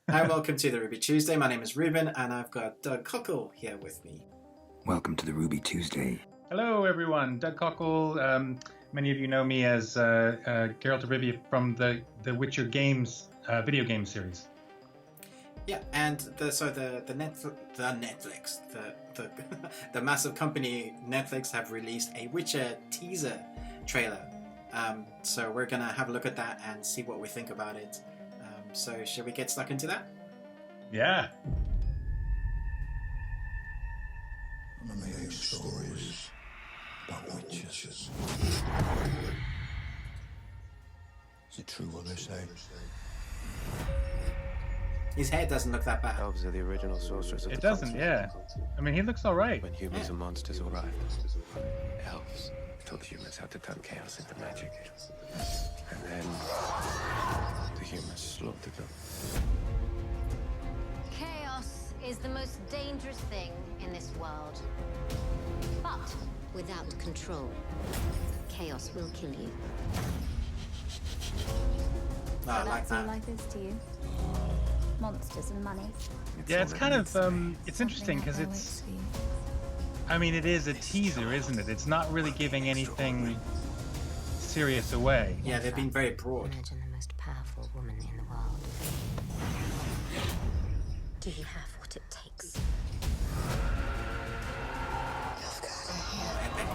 Hi, welcome to the Ruby Tuesday. My name is Ruben, and I've got Doug Cockle here with me. Welcome to the Ruby Tuesday. Hello, everyone. Doug Cockle. Many of you know me as Geralt of Rivia from the Witcher games, video game series. Yeah, and the massive company Netflix have released a Witcher teaser trailer. So we're gonna have a look at that and see what we think about it. So shall we get stuck into that? Yeah. I'm gonna make stories about witches. Is it true what they say? His hair doesn't look that bad. Elves are the original sorcerers of It the doesn't, continent. yeah. I mean, he looks all right. When humans and monsters arrived, elves taught humans how to turn chaos into magic. And then the humans slaughtered them. Chaos is the most dangerous thing in this world. But without control, chaos will kill you. No, I So like that's all that. life is to you? Monsters and money? Yeah, it's kind of it's interesting because it's. I mean, it is a teaser, isn't it? It's not really giving anything serious away. Yeah, they've been very broad. Imagine the most powerful woman in the world. Do you have what it takes? You've got her. Oh, epic.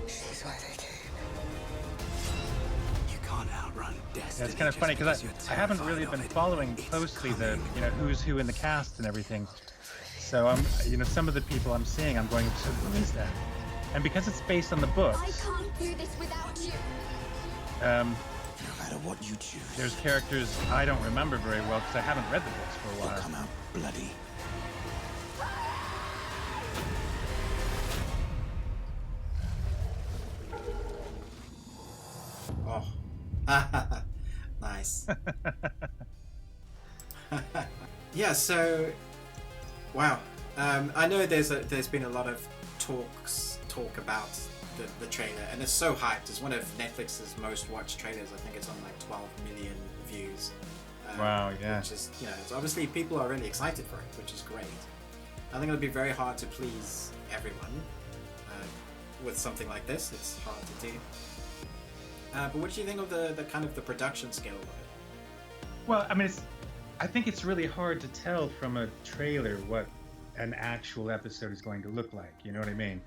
She's why they came. You can't outrun destiny. Yeah, it's kind of funny because I haven't really been following closely the who's who in the cast and everything. So some of the people I'm seeing, I'm going, so who is that? And because it's based on the I books, can't do this without you. No matter what you choose, there's characters I don't remember very well because I haven't read the books for a you'll while. come out bloody. Oh. Nice. Yeah, so wow. I know there's been a lot of talk about the trailer, and it's so hyped. It's one of Netflix's most watched trailers. I think it's on like 12 million views. Wow, yeah. Which is, it's obviously people are really excited for it, which is great. I think it'll be very hard to please everyone with something like this. It's hard to do. But what do you think of the kind of the production scale of it? Well, I mean, I think it's really hard to tell from a trailer what an actual episode is going to look like. You know what I mean?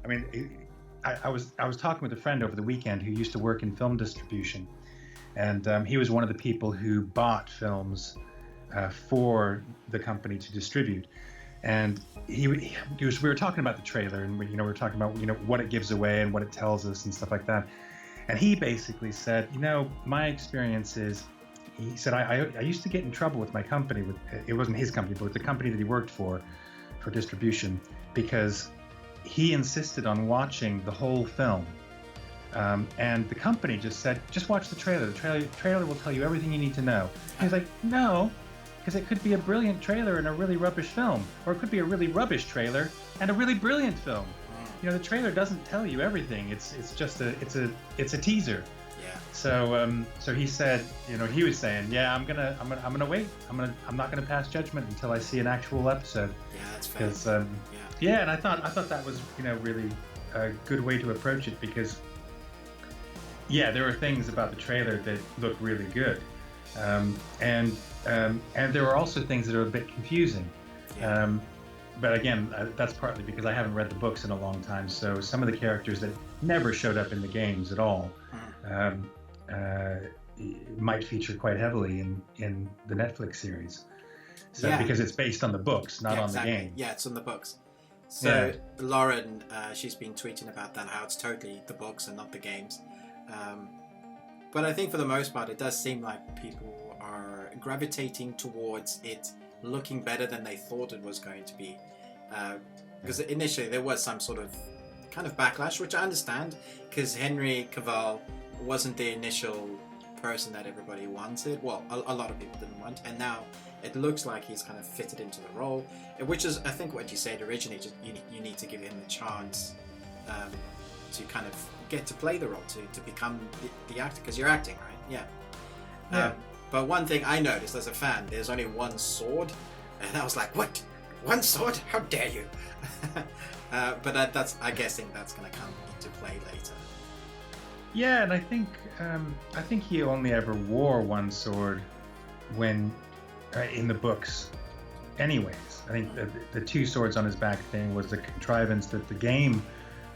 I mean, I was talking with a friend over the weekend who used to work in film distribution, and he was one of the people who bought films for the company to distribute. And we were talking about the trailer, and we were talking about what it gives away and what it tells us and stuff like that. And he basically said, my experience is, he said, I used to get in trouble with my company, it wasn't his company, but with the company that he worked for distribution, because he insisted on watching the whole film. And the company just said, just watch the trailer. The trailer will tell you everything you need to know. He was like, no, because it could be a brilliant trailer and a really rubbish film, or it could be a really rubbish trailer and a really brilliant film. The trailer doesn't tell you everything. It's just a teaser. Yeah. So he said, he was saying, yeah, I'm gonna wait. I'm not gonna pass judgment until I see an actual episode. Yeah, that's fair. Because and I thought that was really a good way to approach it, because there were things about the trailer that look really good, and there were also things that are a bit confusing. Yeah. But again, that's partly because I haven't read the books in a long time, so some of the characters that never showed up in the games at all might feature quite heavily in the Netflix series. So because it's based on the books, not on exactly. the game. Yeah, it's on the books. So Lauren, she's been tweeting about that, how it's totally the books and not the games. But I think for the most part, it does seem like people are gravitating towards it looking better than they thought it was going to be. Because initially there was some sort of kind of backlash, which I understand, because Henry Cavill wasn't the initial person that everybody wanted. Well, a lot of people didn't want, and now it looks like he's kind of fitted into the role, which is, I think, what you said originally. Just you need to give him the chance to kind of get to play the role, to become the actor, because you're acting, right? Yeah. But one thing I noticed as a fan, there's only one sword, and I was like, what? One sword? How dare you? But I'm guessing that's going to come into play later. Yeah, and I think he only ever wore one sword when in the books. Anyways, I think the two swords on his back thing was the contrivance that the game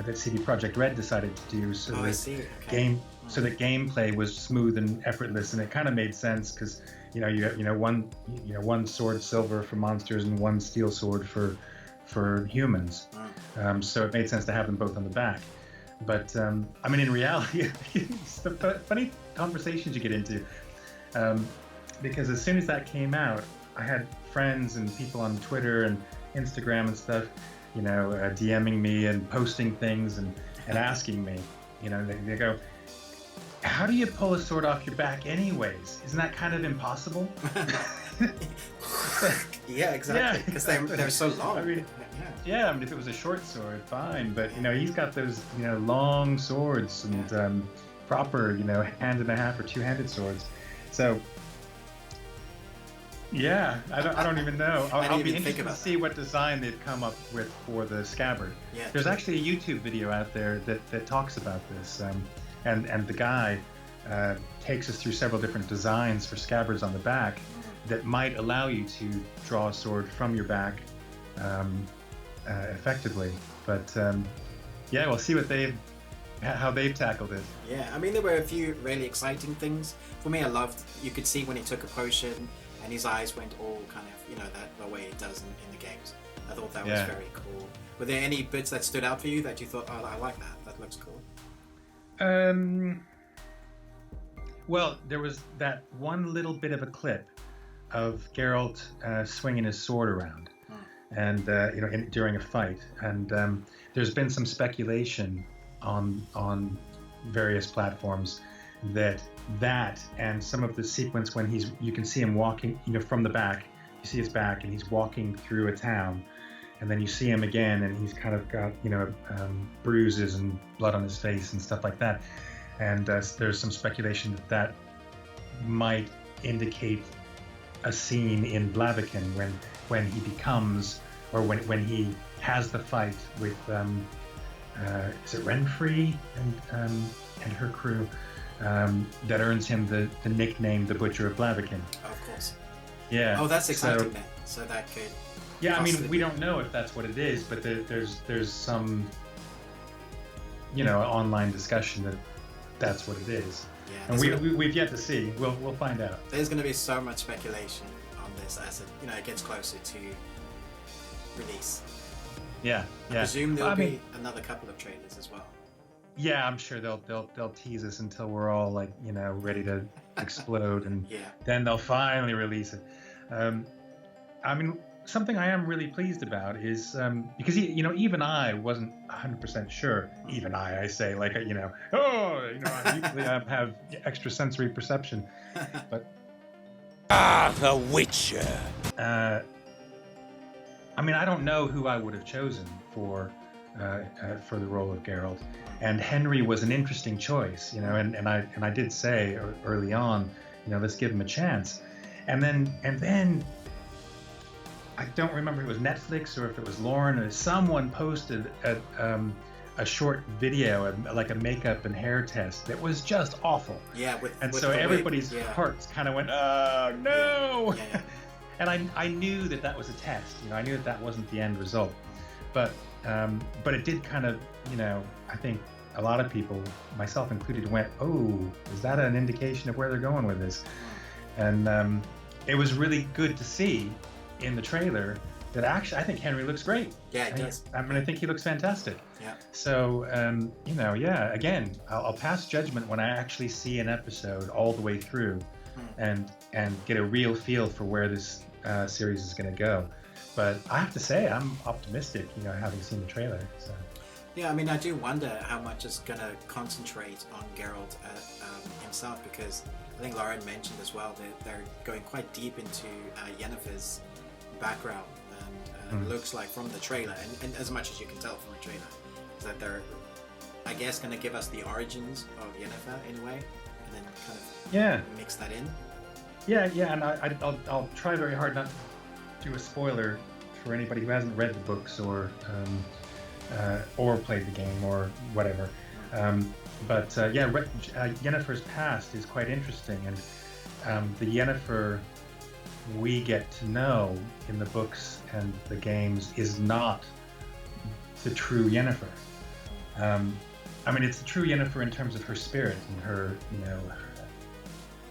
that CD Projekt Red decided to do, so that gameplay was smooth and effortless, and it kind of made sense because one sword silver for monsters and one steel sword for humans. So it made sense to have them both on the back. But I mean, in reality, it's the funny conversations you get into, because as soon as that came out, I had friends and people on Twitter and Instagram and stuff, DMing me and posting things and asking me, they go, how do you pull a sword off your back anyways? Isn't that kind of impossible? Yeah, exactly, because they're so long. I mean, yeah, I mean, if it was a short sword, fine, but he's got those long swords and proper hand and a half or two-handed swords. So yeah, I don't even know. I'll be interested to see what design they've come up with for the scabbard. Yeah, there's actually a YouTube video out there that talks about this, and the guy takes us through several different designs for scabbards on the back that might allow you to draw a sword from your back effectively. But yeah, we'll see how they've tackled it. Yeah, I mean, there were a few really exciting things. For me, I loved, you could see when he took a potion and his eyes went all kind of, the way it does in the games. I thought that was very cool. Were there any bits that stood out for you that you thought, oh, I like that, that looks cool? Well, there was that one little bit of a clip of Geralt swinging his sword around, and during a fight, and there's been some speculation on various platforms that and some of the sequence when you can see him walking, from the back, you see his back and he's walking through a town, and then you see him again and he's kind of got bruises and blood on his face and stuff like that, and there's some speculation that might indicate a scene in Blaviken when he becomes, or when he has the fight with is it Renfrey and her crew, that earns him the nickname the Butcher of Blaviken. Oh, of course. Yeah. Oh, that's exciting then. So that could. Yeah, I mean, we don't know if that's what it is, but there's some online discussion that that's what it is. Yeah, and we've yet to see. We'll find out. There's going to be so much speculation on this as it gets closer to release. Yeah. I presume there'll be another couple of trailers as well. Yeah, I'm sure they'll tease us until we're all ready to explode, and then they'll finally release it. I mean, something I am really pleased about is because even I wasn't 100% sure. Even I say I usually have extrasensory perception, but the Witcher. I mean, I don't know who I would have chosen for the role of Geralt, and Henry was an interesting choice, and I did say early on, let's give him a chance, and then I don't remember if it was Netflix or if it was Lauren or someone posted a short video, like a makeup and hair test that was just awful. Yeah, with so everybody's hearts kind of went, oh no. Yeah. And I knew that was a test. I knew that wasn't the end result, but it did kind of, I think a lot of people, myself included, went, oh, is that an indication of where they're going with this? And it was really good to see in the trailer that actually I think Henry looks great. Yeah, he does. I mean, I think he looks fantastic. Yeah. So, again, I'll pass judgment when I actually see an episode all the way through and get a real feel for where this series is going to go. But I have to say, I'm optimistic, having seen the trailer. So. Yeah, I mean, I do wonder how much is going to concentrate on Geralt himself, because I think Lauren mentioned as well that they're going quite deep into Yennefer's background, and it looks like from the trailer, and as much as you can tell from the trailer, is that they're, I guess, going to give us the origins of Yennefer in a way, and then kind of mix that in. Yeah, and I'll try very hard not to do a spoiler for anybody who hasn't read the books or played the game or whatever. Yennefer's past is quite interesting, and the Yennefer we get to know in the books and the games is not the true Yennefer. I mean, it's the true Yennefer in terms of her spirit and her,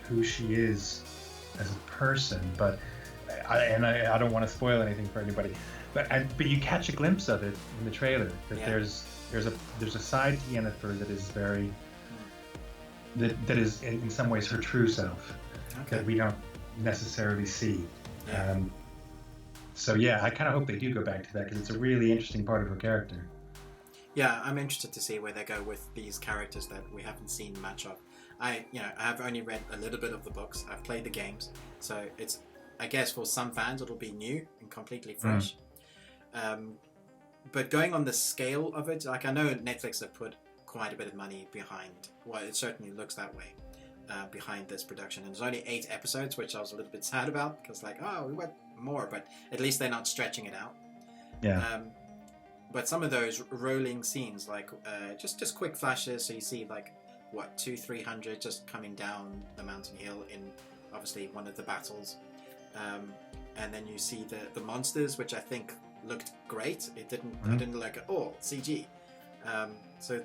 who she is as a person. But I don't want to spoil anything for anybody. But you catch a glimpse of it in the trailer that there's a side to Yennefer that is that is in some ways her true self that we don't necessarily see. I kind of hope they do go back to that because it's a really interesting part of her character. Yeah, I'm interested to see where they go with these characters that we haven't seen much of. I have only read a little bit of the books. I've played the games, so it's, I guess for some fans it'll be new and completely fresh. But going on the scale of it, like I know Netflix have put quite a bit of money behind. Well, it certainly looks that way behind this production. And there's only 8 episodes, which I was a little bit sad about because, like, we want more, but at least they're not stretching it out. Yeah. But some of those rolling scenes, like just quick flashes, so you see like 200-300 just coming down the mountain hill in obviously one of the battles, and then you see the monsters, which I think looked great. It didn't. I didn't look at all CG. So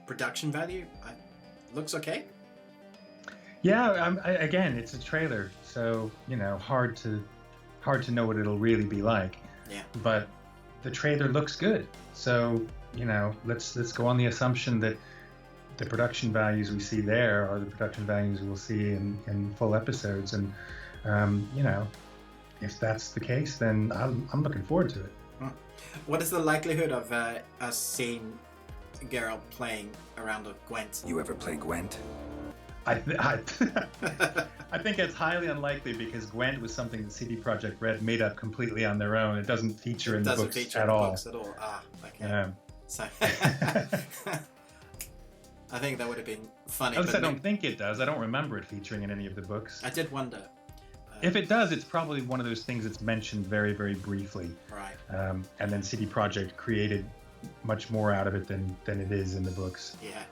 production value looks okay. Yeah. Again, it's a trailer, so hard to know what it'll really be like. Yeah. But the trailer looks good, so let's go on the assumption that the production values we see there are the production values we'll see in full episodes, and if that's the case, then I'm looking forward to it. What is the likelihood of us seeing Geralt playing around with Gwent? You ever play Gwent? I think it's highly unlikely because Gwent was something that CD Projekt Red made up completely on their own. It doesn't feature in the books at all. Okay. Yeah. So I think that would have been funny. At least I don't think it does. I don't remember it featuring in any of the books. I did wonder. If it does, it's probably one of those things that's mentioned very, very briefly. Right. And then CD Projekt created much more out of it than it is in the books. Yeah.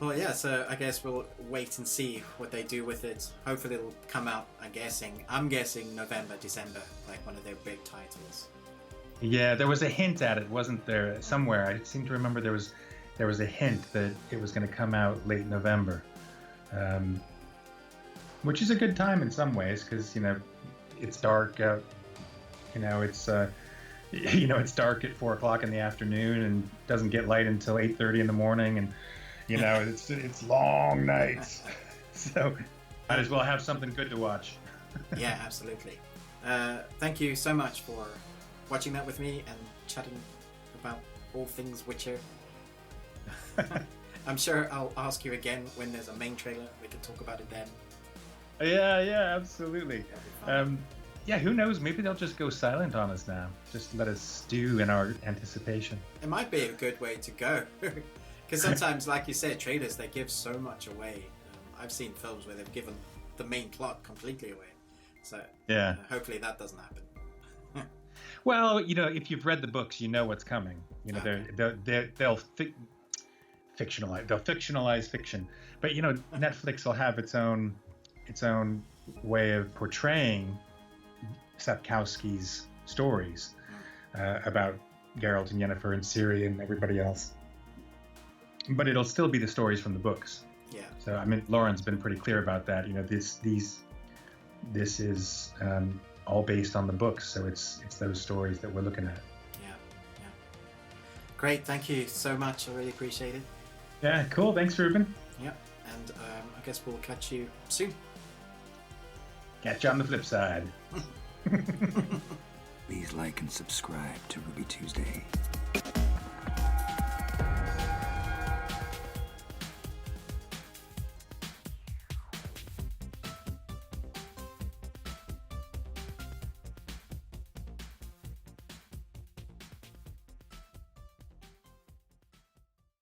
Well, yeah, so I guess we'll wait and see what they do with it. Hopefully it'll come out, I'm guessing November, December, like one of their big titles. Yeah, there was a hint at it, wasn't there? Somewhere. I seem to remember there was a hint that it was going to come out late November. Which is a good time in some ways because, it's dark out. It's it's dark at 4 o'clock in the afternoon and doesn't get light until 8:30 in the morning, and it's long nights. So might as well have something good to watch. Yeah, absolutely. Thank you so much for watching that with me and chatting about all things Witcher. I'm sure I'll ask you again when there's a main trailer. We can talk about it then. Yeah, absolutely. Yeah, who knows? Maybe they'll just go silent on us now. Just let us stew in our anticipation. It might be a good way to go. Because sometimes, like you said, trailers, they give so much away. I've seen films where they've given the main plot completely away. So yeah, hopefully that doesn't happen. Well, if you've read the books, you know what's coming. They'll fictionalize fiction. But Netflix will have its own way of portraying Sapkowski's stories about Geralt and Yennefer and Ciri and everybody else. But it'll still be the stories from the books. Yeah. So Lauren's been pretty clear about that. This is all based on the books, so it's those stories that we're looking at. Yeah. Great, thank you so much. I really appreciate it. Yeah, cool. Thanks, Ruben. Yeah, and I guess we'll catch you soon. Catch you on the flip side. Please like and subscribe to Ruby Tuesday.